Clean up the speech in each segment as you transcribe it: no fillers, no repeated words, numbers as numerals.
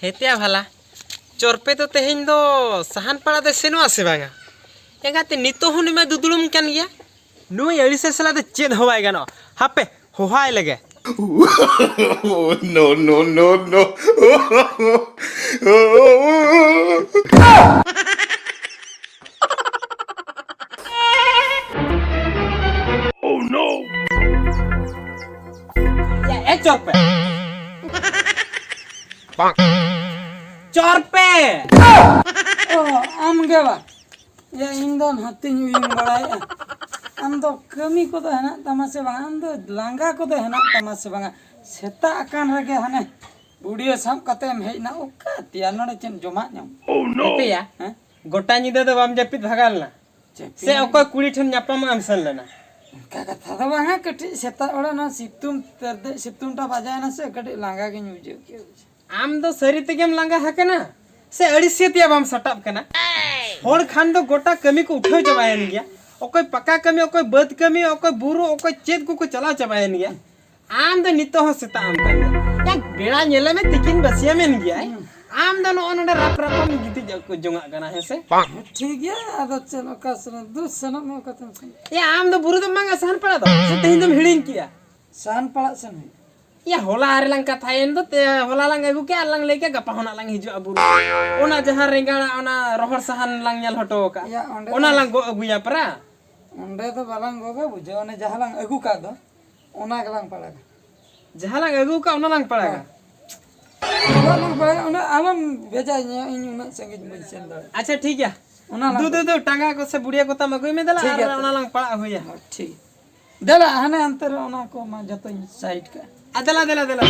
हेतिया भला चोरपे तो तेहेन दो सहान पड़ा दे सेनो आसे बांगा एगाते नितो हुनी में दुदुलुम कन गया नुई अड़िसे सला दे चेद होवाय गानो हापे होहाय लगे no, no, no, no. Oh no. या ए चोरपे पांग चोरपे आम गेवा या इंदन हतिन युइंग बड़ाय आम दो कमी को तो है ना तमासे बांगा आम दो लांगा को तो है ना तमासे बांगा सेता अकान रगे हने बुढ़िया सब कते में हेना ओका तिया नडे चेन जमा न्याम Oh no. हेतिया गोटा निदे दो बाम जपित भागाल ना से ओको कुड़ी ठन न्यापाम आमसन लेना का कथा दो बांगा कटी सेता ओड़ा ना सितुम तरदे सितुमटा बाजाय ना से कटी लांगा के न्यूजे के आम दो सरी तेगेम लांगा हकना से अड़िसियतिया बाम सटाप कना होड़ खान दो गोटा कमी को उठाव चबायन गया ओकोय पक्का कमी ओकोय बद कमी ओकोय बुरु ओकोय चेद को चला चबायन गया आम दो नितो हो सेता आम कन या बेड़ा नेले में तिकिन बसिया में गया आम दो नो नडे राप रापम गिति जोंगा कना है से ठीक है आदो चलो कसर दो सनो में कतम या आम दो बुरु दो मांगा सहन पड़ा दो से तेहिन दो हिडिंग किया सान पड़ा सन या होला आरे लंग कथायन दो ते होला लंग अगु के लंग लेके गपा होना लंग हिजु अबुरु ओना जहां रेंगाड़ा ओना रोहर सहन लंग नेल हटो का या ओंडे ओना लंग गो अगुया परा ओंडे तो बालांग गोगा बुझो ने जहालांग अगु का दो ओना गलांग पड़ा जहां लंग अगु का ओना लंग पड़ागा बालांग पड़ा ओना आलम भेजा इन उना संगीत मुझ सेन दो अच्छा ठीक है ओना दो टांगा को से बुढ़िया को तम अगुई में दला ठीक है, और ओना लंग पड़ा होया ठीक दला हने अंतर ओना को मा जतो साइड का अदला दला दला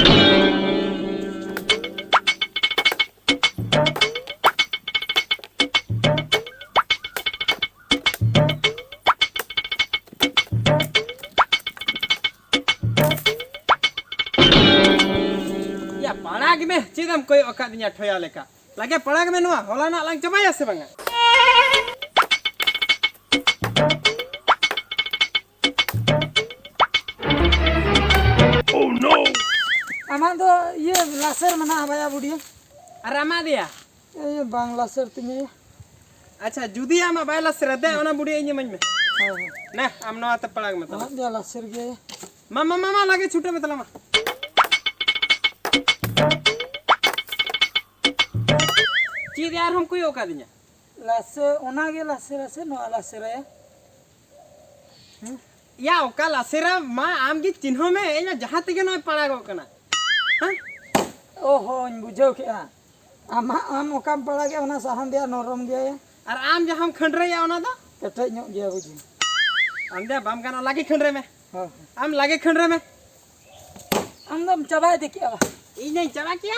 या पड़ाग में चिदम कोई ओका दिया ठोया लेका लगे पड़ाग में नुआ होला ना लंग चबाया से बंगा Oh no. आमा दो ये लासर मना आबाया बुढ़िया आरामा दिया ये बांग्ला सर तिने अच्छा जुदी आम बायला श्रद्धे ओना बुढ़िया इने मन में हां ना आम नवा त पड़ाग में तो हां दे लासर गे मामा मामा लगे छूटे में तला चीज यार हम कोई ओका दिया लासे ओना गे लासे नो लासर या ओका लासेरा मा आम की चिन्ह में एना जहां तक न पड़ागो कना हां ओहो इन बुझो के आमा आम ओकाम पड़ा गे ओना सहन दिया नरम गे और आम जहां खंडरे या ओना दा कटे नो गे बुझी आम दे बाम गाना लागे खंडरे में हां आम लागे खंडरे में हम दम चबाय दे के ई नहीं चला किया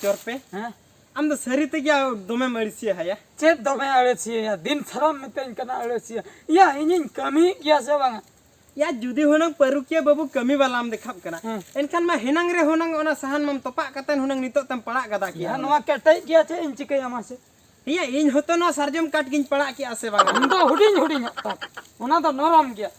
चोर पे हां आम तो सरी ते क्या दोमे मरिसी है या चेत दमे आड़े छी या दिन थरम मितन कना आड़े छी या इन कमी किया से बांगा या जुदी होनंग परुकिया बाबू कमी वाला आम देखाब कना एनखान मा हेनंग रे होनंग ओना सहन मम तोपा कतन होनंग नितो तम पड़ा गदा किया नवा कटै किया छे इन चिकै आमा से या इन होतो न सरजम काट किन पड़ा किया से बागा हम तो हुडिन ओना तो नरम गया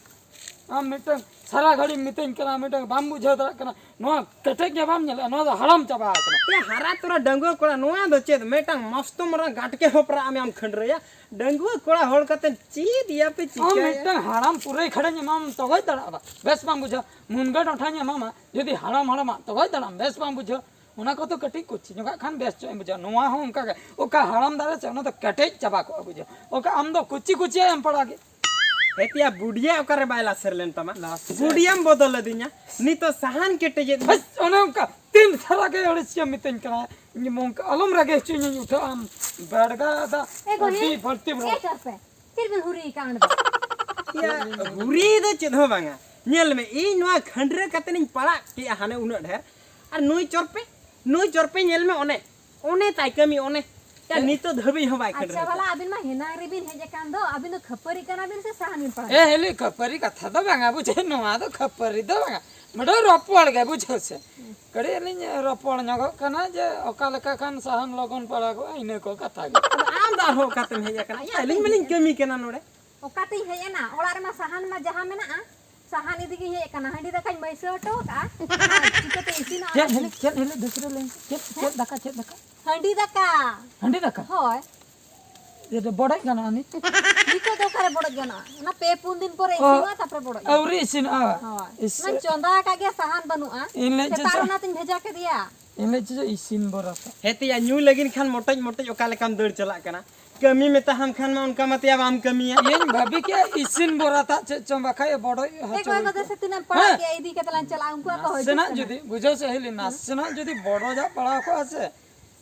आम मिटन सारा घड़ी मितन कना मिटन बाम बुझो दा कना नवा कटै के बाम नेला नवा तो हराम चबा कना या हरा तोरा डंगो कोड़ा नोआ दो चेद मेटंग मस्त मरा गाट के होपरा आमे आम खंड रे या डंगो कोड़ा होड़ कतन चीद या पे आम चिका मिटन हराम पूरे खड़े माम तो गई तड़ा बेस बाम बुझो मुनगट उठाने मामा यदि हराम तो गई तड़ा बेस बाम बुझो ओना को तो कटी कुछ नका खान बेस चो बुझो नोआ हो उनका ओका हराम दारे से ओना तो कटै चबा को बुझो ओका आम दो कुची एम पड़ा के हेतिया बुढ़िया ओकरे बायला सरलेन तमा बुढ़ियाम बदल दिया नी तो सहान केटे जे बस ओने का 3 इन थारा के अड़सिया मितन करा मोंक अलम रगे चुनी उठा हम बड़गा दा अभी भर्ती बरो ए चरपे फिर भी हुरी कांड बा या हुरी दो चेद हो बांगा नेल में ई नोआ खंडरे कतनिन पड़ा के हाने उना ढेर और नुई चरपे नेल में ओने ताई कमी ओने या नितो धबी हो बाय खंडरे अच्छा वाला अबिन मा हेना रिबिन हेजे कान दो अबिन तो खपरी कना बिन से सहानिन पड़ा ए हेली खपरी कथा दो बांगा बुझे नोआ दो खपरी दो बांगा मडो रपड़ गे बुझो से कड़े लिन रपड़ नगो कना जे ओका लका खान सहन लगन पड़ा को इने को कथा गे अब आम दार हो कतन हेजा कना या लिंग मलिंग कमी केना नोडे ओकाते हेना ओड़ा रे मा सहान मा जहां मेना आ सहान इदी हे कना हंडी दा काई मैसो टो का चिकते इसिन चल हेले दूसरे लें चल दका हंडी दा का हंडी दका होय ये तो बड़े गाना आनी निको दो करे बड़ गना ना पे पुन दिन पर इसिन तापरे बड़ औरी सिन आ होय मन चंदा का गे सहान बनु आ इनले से तारना तिन भेजा के दिया इनले जो इसिन बरसा हेते या न्यू लगिन खान मोटज ओका लेकाम दौड़ चला कना कमी में हम खान में उनका मत या आम कमी है ये भाभी के इसिन बोराता चंबा खाए बड़ो एक बार बदे से तिन पड़ा के इदी के तलन चला उनको को हो सेना जदी बुझो से हेली ना सेना जदी बड़ो जा पड़ा को आसे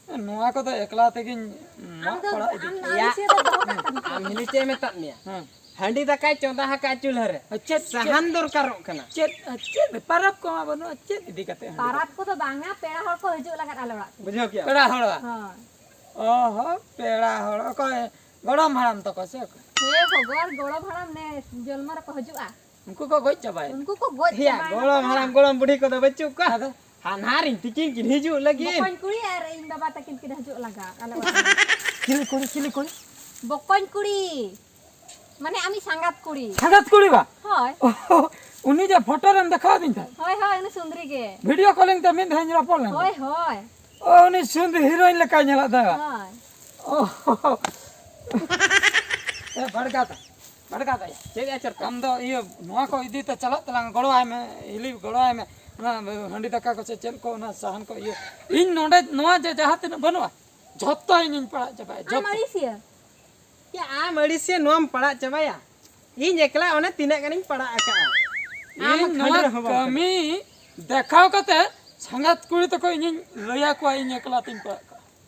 नुआ को तो एकला तेगिन मा पड़ा इदी या से तो बहुत आम हिलिचे में तनिया हां हंडी दकाय चोंदा हका चूल्हा रे अच्छा सहान दरकारों कना चेत परब को बनो चेत इदी कते पारात को तो बांगा पेड़ा हड़ को हिजु लगा आले ओड़ा बुझो क्या पेड़ा हड़ा हां ओहो पेड़ा हड़ा को गड़म हराम तो कसे हे भगवान गोड़ा भाड़ा ने जलमर को हजुआ उनको को गोई चबाए उनको को गोद या गोलम हराम गोलम बुढ़ी को तो बच्चू का हां हानारिन तिकिन की हिजू लगी बकन कुड़ी आर इन बाबा तकिन की हजु लगा आले ओड़ा किली कोड़ी बकन कुड़ी माने आमी सांगात कुड़ी छागत कोड़ी बा হয় उनी जे फोटो रे देखा दिन था হয় হয় এনে সুন্দরী গে वीडियो कॉलिंग त में धंजरा पड़ले হয় হয় ओ उनी सुंदर हीरोइन लका नेला था হয় ओहो ए बड़का था चेद आचर हम तो ये नुआ को इदी त चला तलांग गड़वाय में हिली गड़वाय में ना हंडी दका को से चल को ना सहन को ये इन नोडे नुआ जे जहात न बनवा झत्तो इन पड़ा जबाय जो আমারই সিয়া या आम अड़िसे नोम पड़ा चबाया इन एकला ओने तिना गनिन पड़ा आका आम इन नुआ खंडर हबा कमी देखाव कते संगत कुड़ी तो कोई इन लया को इन एकला तीन पड़ा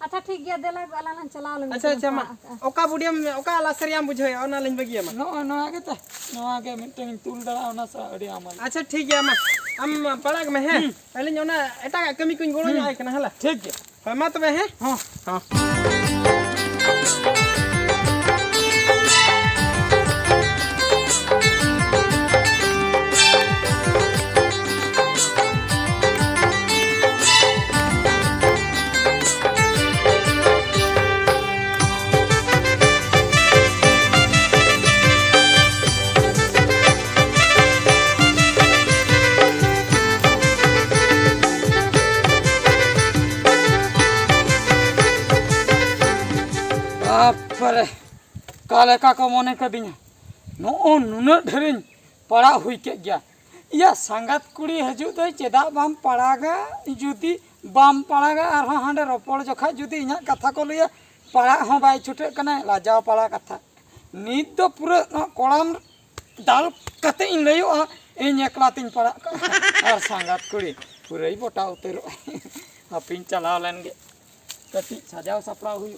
अच्छा ठीक गया देला वाला ना चला ले अच्छा अच्छा मा ओका बुडियम ओका लासरियाम बुझे ओना लिन बगिया मा नो आगे त नो आगे मिटन तुल दड़ा ओना सा अड़ी आमा अच्छा ठीक है मा हम पड़ाग में है अलिन ओना एटा कमी कुन गोड़ो आय कना हला ठीक है फमा तबे है हां हां बापरे काले का मने कदिया नो नुन ढेरिन पड़ा हुई के गया या संगत कुड़ी हजू तो चेदा बाम पड़ागा जुदी बाम पड़ागा और हांडे रपड़ जखा जुदी इना कथा को लिया पड़ा हो बाय छुटे कने लाजाव पड़ा कथा नीत तो पूरा कोड़ाम दाल कते इन लयो इन एकला तीन पड़ा और संगत कुड़ी पूरा ही बोटा उतरो हपिन चलाव लेनगे कति सजाव सपड़ा हुई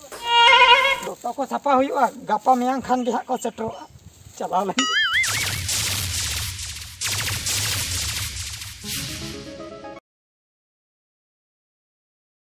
दोतो को सपा हुई गापा मियां खान गे को सेटो चला लेंगे